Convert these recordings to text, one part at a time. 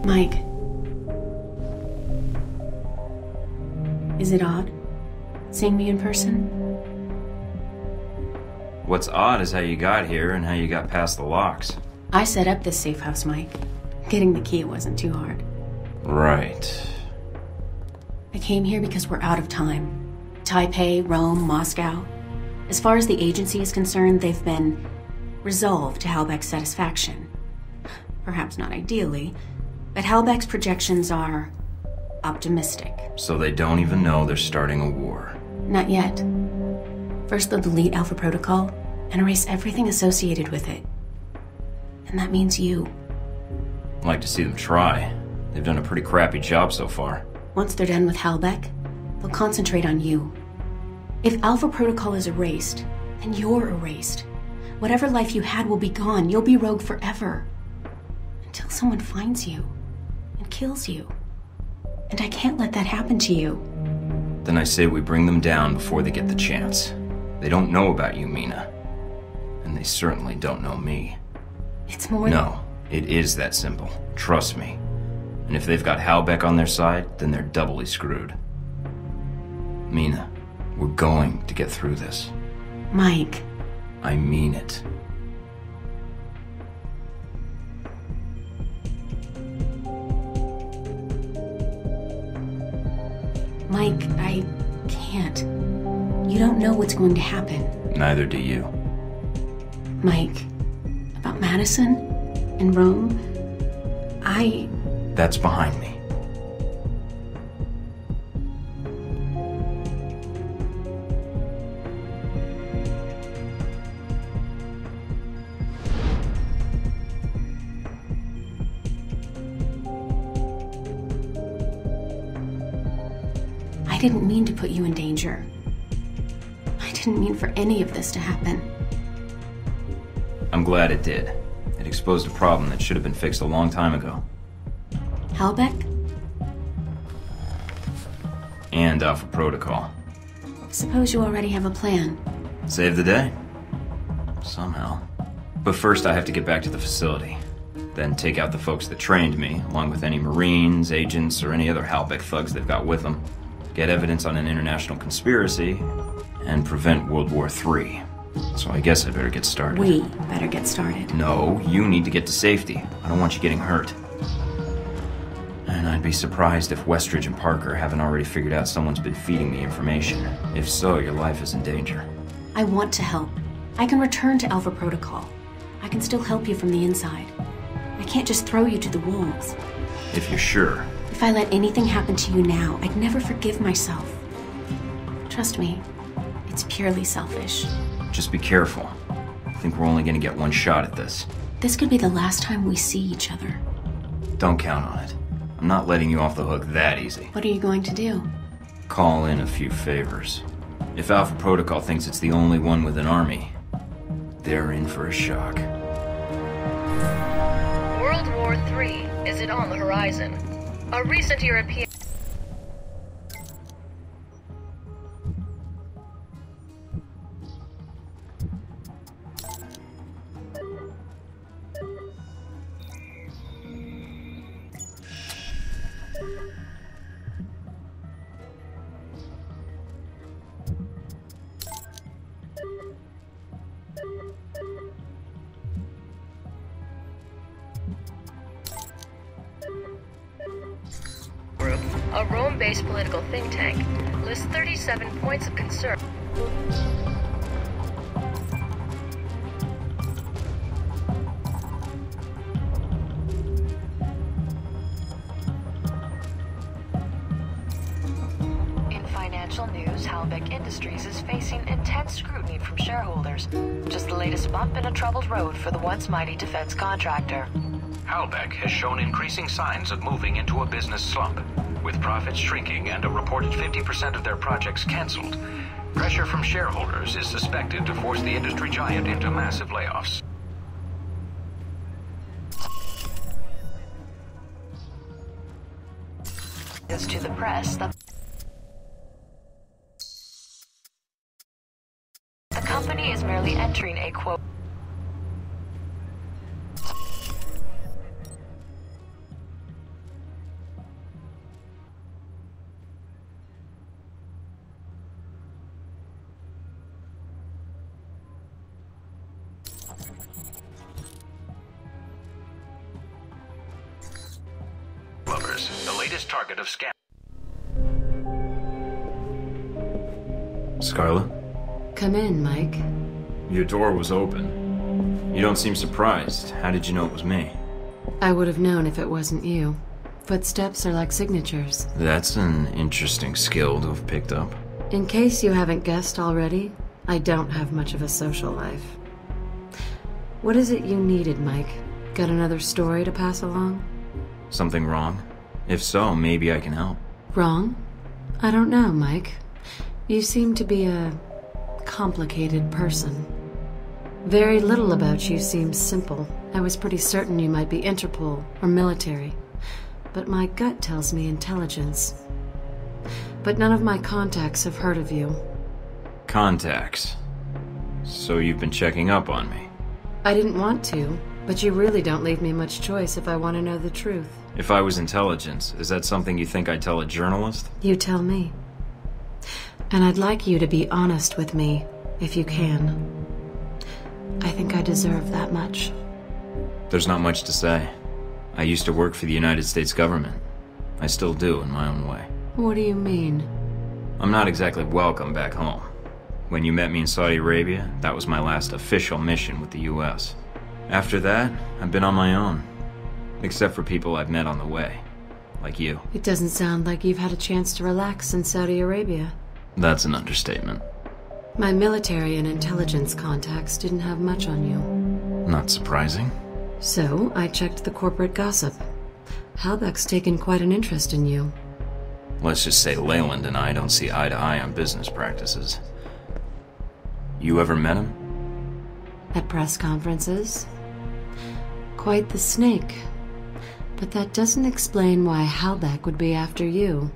Mike. Is it odd seeing me in person? What's odd is how you got here and how you got past the locks. I set up this safe house, Mike. Getting the key wasn't too hard. Right. I came here because we're out of time. Taipei, Rome, Moscow. As far as the agency is concerned, they've been resolved to Halbeck's satisfaction. Perhaps not ideally, but Halbeck's projections are optimistic. So they don't even know they're starting a war. Not yet. First they'll delete Alpha Protocol and erase everything associated with it. And that means you. I'd like to see them try. They've done a pretty crappy job so far. Once they're done with Halbeck, they'll concentrate on you. If Alpha Protocol is erased, then you're erased. Whatever life you had will be gone. You'll be rogue forever. Until someone finds you and kills you. And I can't let that happen to you. Then I say we bring them down before they get the chance. They don't know about you, Mina. And they certainly don't know me. It's more No, it is that simple. Trust me. And if they've got Halbeck on their side, then they're doubly screwed. Mina, we're going to get through this. Mike. I mean it. Mike, I can't. You don't know what's going to happen. Neither do you. Mike, about Madison and Rome, That's behind me. I didn't mean to put you in danger. I didn't mean for any of this to happen. I'm glad it did. It exposed a problem that should have been fixed a long time ago. Halbeck? And Alpha Protocol. Suppose you already have a plan. Save the day. Somehow. But first I have to get back to the facility. Then take out the folks that trained me, along with any Marines, agents, or any other Halbeck thugs they've got with them. Get evidence on an international conspiracy, and prevent World War III. So I guess I better get started. We better get started. No, you need to get to safety. I don't want you getting hurt. And I'd be surprised if Westridge and Parker haven't already figured out someone's been feeding me information. If so, your life is in danger. I want to help. I can return to Alpha Protocol. I can still help you from the inside. I can't just throw you to the wolves. If you're sure. If I let anything happen to you now, I'd never forgive myself. Trust me, it's purely selfish. Just be careful. I think we're only gonna get one shot at this. This could be the last time we see each other. Don't count on it. I'm not letting you off the hook that easy. What are you going to do? Call in a few favors. If Alpha Protocol thinks it's the only one with an army, they're in for a shock. World War III, is it on the horizon? A recent European... Group, a Rome-based political think tank, lists 37 points of concern. In financial news, Halbeck Industries is facing intense scrutiny from shareholders. Just the latest bump in a troubled road for the once mighty defense contractor. Halbeck has shown increasing signs of moving into a business slump, with profits shrinking and a reported 50% of their projects canceled. Pressure from shareholders is suspected to force the industry giant into massive layoffs. As to the press, the company is merely entering a quote. latest target of scam. Scarlet? Come in, Mike. Your door was open. You don't seem surprised. How did you know it was me? I would have known if it wasn't you. Footsteps are like signatures. That's an interesting skill to have picked up. In case you haven't guessed already, I don't have much of a social life. What is it you needed, Mike? Got another story to pass along? Something wrong? If so, maybe I can help. Wrong? I don't know, Mike. You seem to be a complicated person. Very little about you seems simple. I was pretty certain you might be Interpol or military, but my gut tells me intelligence. But none of my contacts have heard of you. Contacts? So you've been checking up on me? I didn't want to, but you really don't leave me much choice if I want to know the truth. If I was intelligence, is that something you think I'd tell a journalist? You tell me. And I'd like you to be honest with me, if you can. I think I deserve that much. There's not much to say. I used to work for the United States government. I still do, in my own way. What do you mean? I'm not exactly welcome back home. When you met me in Saudi Arabia, that was my last official mission with the US. After that, I've been on my own. Except for people I've met on the way. Like you. It doesn't sound like you've had a chance to relax in Saudi Arabia. That's an understatement. My military and intelligence contacts didn't have much on you. Not surprising. So, I checked the corporate gossip. Halbeck's taken quite an interest in you. Let's just say Leyland and I don't see eye to eye on business practices. You ever met him? At press conferences? Quite the snake. But that doesn't explain why Halbeck would be after you.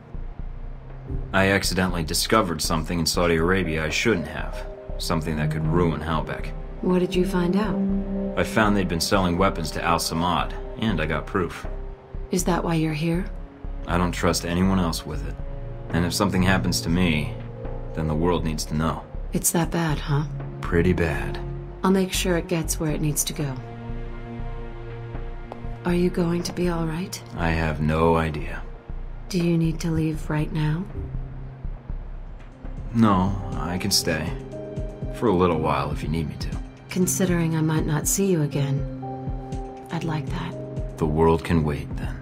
I accidentally discovered something in Saudi Arabia I shouldn't have. Something that could ruin Halbeck. What did you find out? I found they'd been selling weapons to Al Samad, and I got proof. Is that why you're here? I don't trust anyone else with it. And if something happens to me, then the world needs to know. It's that bad, huh? Pretty bad. I'll make sure it gets where it needs to go. Are you going to be all right? I have no idea. Do you need to leave right now? No, I can stay. For a little while if you need me to. Considering I might not see you again, I'd like that. The world can wait then.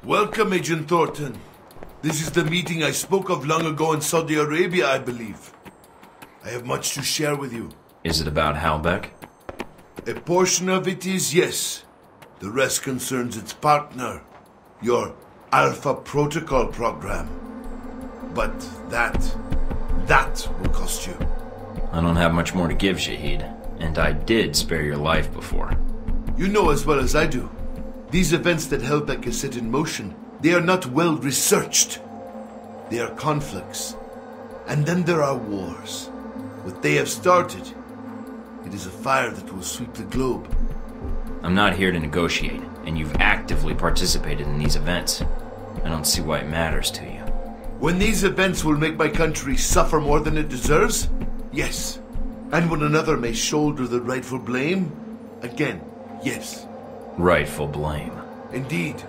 Welcome, Agent Thornton. This is the meeting I spoke of long ago in Saudi Arabia, I believe. I have much to share with you. Is it about Halbeck? A portion of it is yes. The rest concerns its partner, your Alpha Protocol program. But that will cost you. I don't have much more to give, Shahid. And I did spare your life before. You know as well as I do. These events that Halbeck has set in motion, they are not well researched. They are conflicts. And then there are wars. What they have started, it is a fire that will sweep the globe. I'm not here to negotiate, and you've actively participated in these events. I don't see why it matters to you. When these events will make my country suffer more than it deserves, yes. And when another may shoulder the rightful blame, again, yes. Rightful blame. Indeed.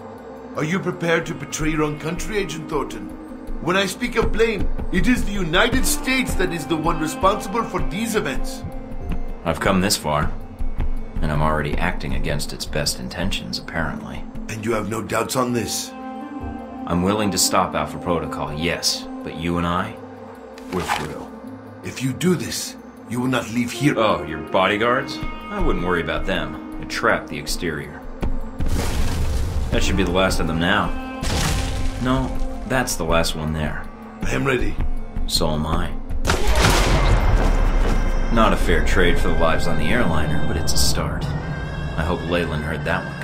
Are you prepared to betray your own country, Agent Thornton? When I speak of blame, it is the United States that is the one responsible for these events. I've come this far. And I'm already acting against its best intentions, apparently. And you have no doubts on this? I'm willing to stop Alpha Protocol, yes. But you and I, we're through. If you do this, you will not leave here. Oh, your bodyguards? I wouldn't worry about them. I trapped the exterior. That should be the last of them now. No, that's the last one there. I am ready. So am I. Not a fair trade for the lives on the airliner, but it's a start. I hope Leyland heard that one.